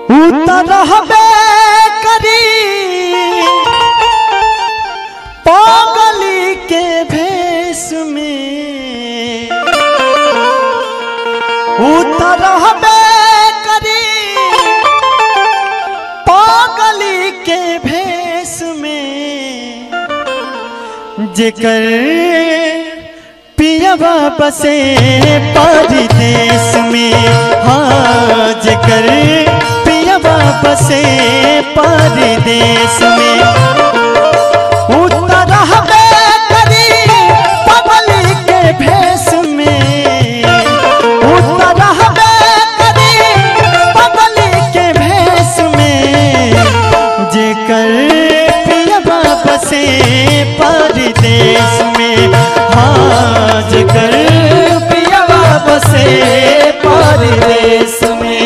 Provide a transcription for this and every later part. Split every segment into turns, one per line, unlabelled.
उतरहबे करी पागली के भेष में, उतरहबे करी पागली के भेष में, जेकर पियवा बसे परदेश में। हाँ, जेकर पियवा बसे परदेश में, उतरहबे करी पागली के भेष में, उतरहबे करी पागली के भेष में, जेकर पियवा बसे परदेश में। हाँ, जेकर पियवा बसे परदेश में।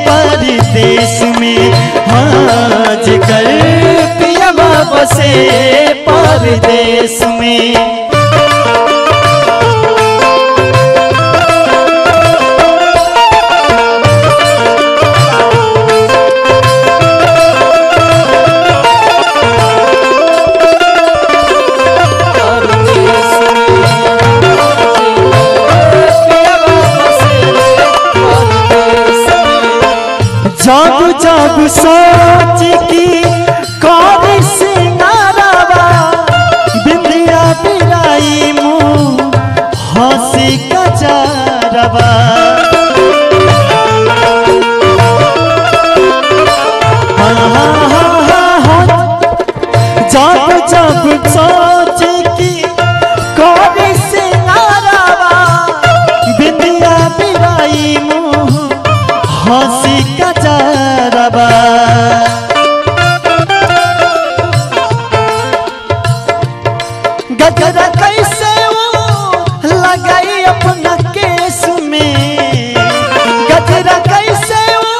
परदेश में। हाँ, जेकर पियवा बसे परदेश में। जब जब सोच की कौड़ी सिंगारवा, बिंदिया बिराई मुँह हंसी कजरवा। जब जब सोच की कौड़ी सिंगारवा, बिंदिया बिराई मुँह हंसी कजरवा। गजरा कैसे वो लगाई अपना केस में, गजरा कैसे वो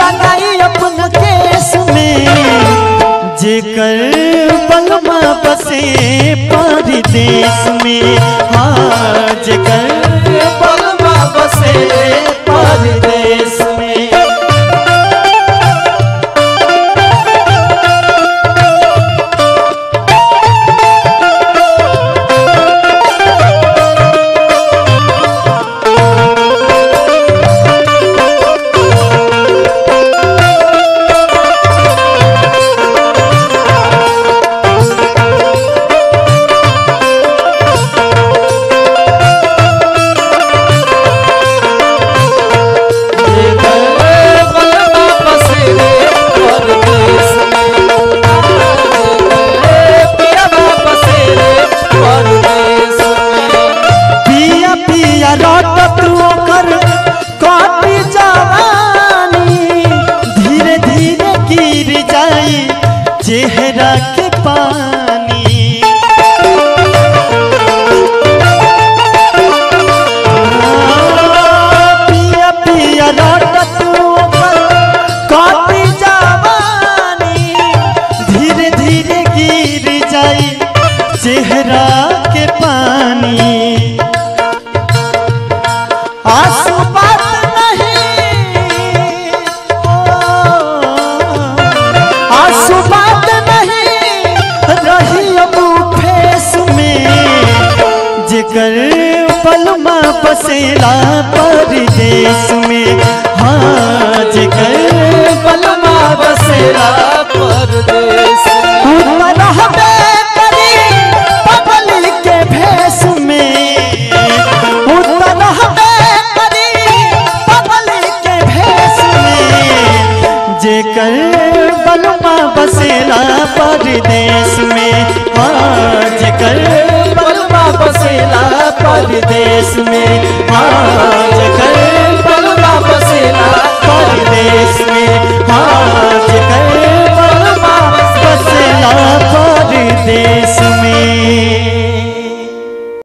लगाई अपना केस में, जेकर बलमा बसे परदेश में। हाँ, जेकर बलमा बसे परदेश में। चेहरा के पानी आंसू बात नहीं, आंसू बात नहीं रही अब फेस में, जेकर पलमा बसेला परदेश में। हाँ जेकर पलमा बसेला परदेश में, रहबे करी पगली के भेष में, रहबे करी पगली के भेष में, जेकर पलमा बसेला परदेश में। हाँ जेकर पलमा बसेला परदेश में। हाँ